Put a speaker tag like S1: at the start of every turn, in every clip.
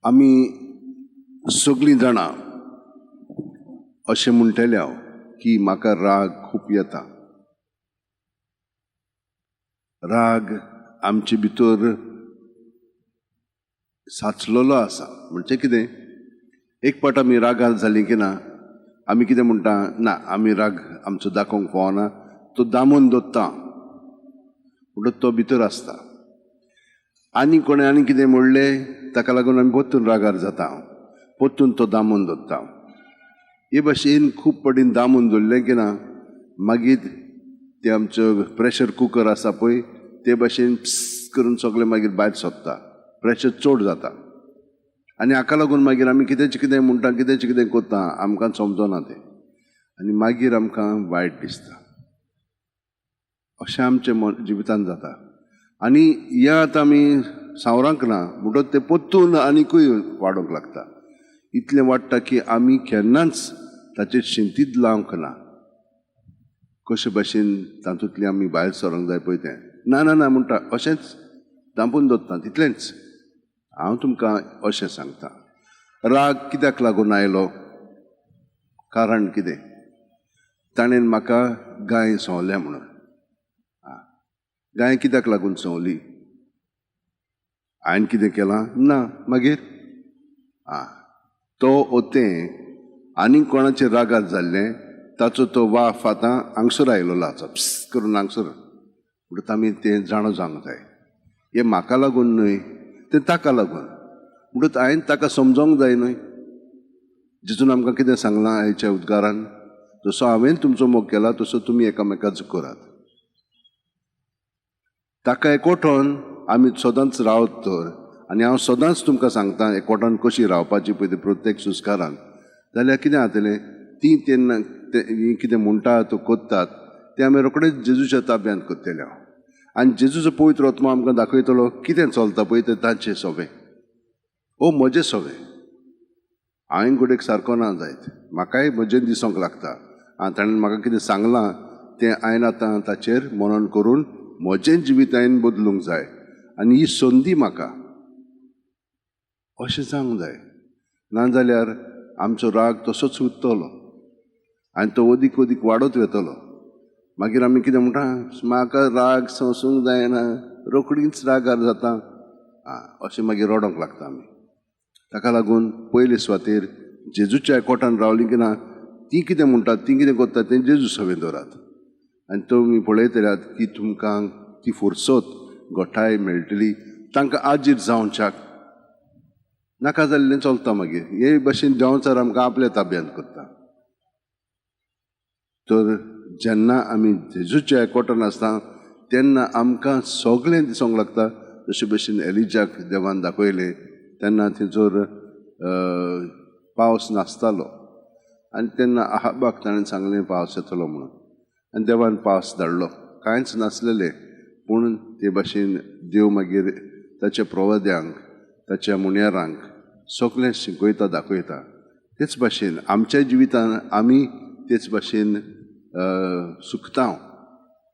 S1: आमी सगळीं जाणां अशें म्हणटले हांव की म्हाका राग खूब येता. राग आमचे भितर साचलेलो आसा. म्हणजे कितें, एक पाट आमी रागार जालीं की ना, आमी कितें म्हणटा, ना आमी राग आमचो दाखोवंक पावना, तो दामून दवरता म्हणून तो भितर आसता. आनी कोणें आनी कितें म्हणलें ताका लागून आमी परतून रागार जाता, परतून तो दामून दवरता. हे भाशेन खूब पटीन दामून दवरलें की ना, मागीर ते आमचो प्रेशर कुकर आसा पळय, ते भाशेन करून सगळें मागीर भायर सरता, प्रेशर चड जाता. आनी हाका लागून मागीर आमी कितेंच कितें म्हणटा, कितेंच कितें करता, आमकां समजना तें, आनी मागीर आमकां वायट दिसता. अशें आमच्या जिवितांत जाता. आनी हें आतां आमी सांवरांक ना म्हणटच तें परतून आनिकूय वाडोंक लागता. इतलें वाडटा की आमी केन्नाच ताचेर शिंतीत लावंक ना. कशे भाशेन तातूंतली आमी भायर सरोंक जाय पळय तें ना ना ना म्हणटा, अशेंच दांपून दवरता, तितलेंच. हांव तुमकां अशें सांगता, राग कित्याक लागून आयलो, कारण कितें, ताणेन म्हाका गाय सवल्या म्हणून. गाय कित्याक लागून सवली, हांवें कितें केलां, ना. मागीर तो ओतें आनी कोणाचेर रागार जाल्लें, ताचो तो वाफ आतां हांगसर आयलो आसा, प्स करून हांगसर. म्हणटच आमी तें जाणो जावंक जाय. हें म्हाका लागून न्हय, तें ताका लागून. म्हणटच हांवें ताका समजोवंक जाय न्हय. जेजून आमकां कितें सांगलां हेच्या उद्गारान, जसो हांवें तुमचो मोग केला तसो तुमी एकामेकाचो करात. ताका एकवटोन आमी सदांच रावत तर, आनी हांव सदांच तुमकां सांगता एकवटोन कशी रावपाची पळय ते प्रत्येक सुस्कारान, जाल्यार कितें जातलें, ती तेन्ना कितें म्हणटात कोत्तात तें आमी रोखडेच जेजूच्या ताब्यांत करतले. आनी जेजूचो पवित्र आत्मा आमकां दाखयतलो कितें चलता पळय तें तांचें सवें. ओ म्हजें सवें, हांवें घडयेक सारको ना जायत, म्हाकाय म्हजें दिसोंक लागता. ताणें म्हाका कितें सांगलां तें हांवें आतां ताचेर मनन करून म्हजें जिवीत हांवें बदलूंक जाय. आनी ही संदी म्हाका अशें जावंक जाय. नाजाल्यार आमचो राग तसोच उरतलो आनी तो अदीक अदीक वाडत वतलो. मागीर आमी कितें म्हणटा, म्हाका राग सोंसूंक जायना, रोखडीच रागार जाता, अशें मागीर रडोंक लागता आमी. ताका लागून पयले सुवातेर जेजूच्या एकवटान रावलीं की ना, ती कितें म्हणटात, ती कितें करतात तें जेजू सवें दवरात. आनी तुमी पळयतल्यात की तुमकां ती फुरसत घोटाय मेळटली. तांकां आजीर जावच्याक नाका जाल्लें चलता. मागीर हे भाशेन देंवचार आमकां आपल्या ताब्यांत करता. तर जेन्ना आमी जेजूच्या एकवटान आसता तेन्ना आमकां सगळें दिसोंक लागता. जशे भशेन एलिजाक देवान दाखयलें, तेन्ना थंयसर पावस नासतालो आनी तेन्ना आहाबाक ताणें सांगलें पावस येतलो म्हणून, आनी देवान पावस धाडलो. कांयच नासलेलें, पूण ते भाशेन देव मागीर ताच्या प्रवाद्यांक, ताच्या मुण्यारांक सगळें शिकयता, दाखयता. तेच भाशेन आमच्या जिवितान आमी तेच भाशेन सुखता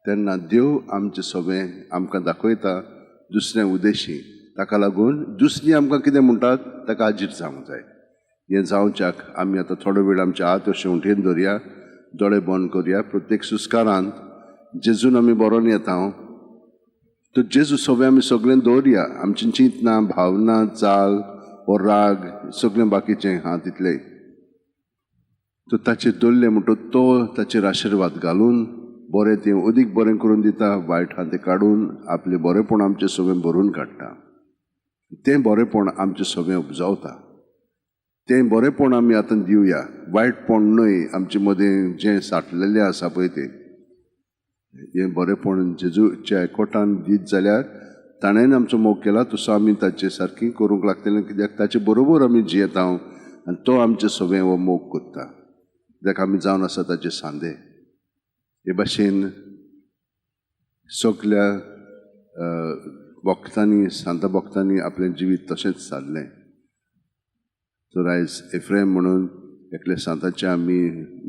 S1: तेन्ना देव आमचें सवें आमकां दाखयता दुसऱ्या उद्देशी. ताका लागून दुसरीं आमकां कितें म्हणटात ताका आजीर जावंक जाय. हें जावच्याक आमी आतां थोडो वेळ आमचे हात अशें उठेन दवरया, दोळे बंद करया. प्रत्येक सुस्कारांत जेजून आमी बरोवन येता. तो जेजू सवें आमी सगळें दवरया. आमची चिंतना, भावना, चाल वो राग सगळें बाकीचें तितलें तो ताचेर दवरलें म्हणटच तो ताचेर आशिर्वाद घालून बरें तें अदीक बरें करून दिता. वायट आहा तें काडून आपलें बरेंपण आमचें सगळें भरून काडटा. तें बरेंपण आमचें सगळें उपजावता. तें बरेंपण आमी आतां दिवया, वायटपण न्हय. आमचे मदें जें साठलेलें आसा पळय तें हें बरेंपण जेजूच्या एकवटान दीत जाल्यार ताणेन आमचो मोग केला तसो आमी ताचे सारकी करूंक लागतलें. कित्याक ताचे बरोबर आमी जियेता आनी तो आमचें सगळें हो मोग करता. कित्याक आमी जावन आसा ताचे सांदे. हे भाशेन सगळ्या भक्तांनी, सांत भक्तांनी आपलें जिवीत तशेंच सारलें. तर आयज एफ्रेम म्हणून एकल्या सांताचें आमी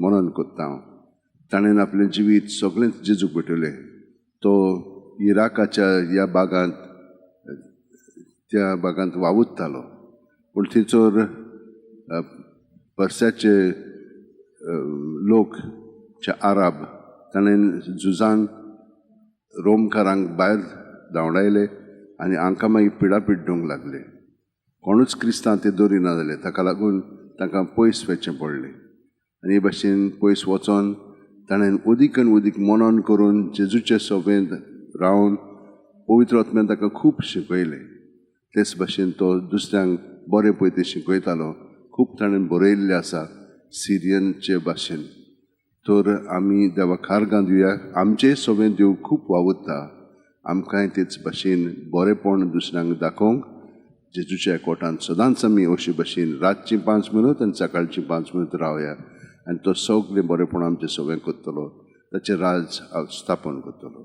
S1: मनन करता. ताणेन आपलें जिवीत सगळेंच जेजूक भेटयलें. तो इराकाच्या ह्या भागांत त्या भागांत वावुरतालो पूण थंयसर पर्साचे लोक जे आराब ताणें झुजान रोमकारांक भायर धांवडायले आनी हांकां मागीर पिडापीड दिवंक लागले. कोणूच क्रिस्तांव ते दवरी ना जाले, ताका लागून तांकां पयस वचचें पडलें. आनी हे भाशेन पयस वचोन ताणें उदीकन उदीक मनन करून जेजूचे सोबेंत रावन पवित्र आत्म्यान ताका खूब शिकयलें. तेच भाशेन तो दुसऱ्यांक बरें पळय ते शिकयतालो. खूब ताणें बरयल्लें आसा सिरियनचे भाशेन. तर आमी देवाक खारगां दिवया. आमचेय सोबें देव खूब वावुरता. आमकांय तेच भाशेन बरेंपण दुसऱ्यांक दाखोवंक जेजूच्या एकवटान सदांच आमी अशे भाशेन रातची 5 मिनट आनी सकाळची 5 मिनट रावया. आनी तो सगळें बरेंपण आमचें सगळें करतलो, ताचें राज स्थापन करतलो.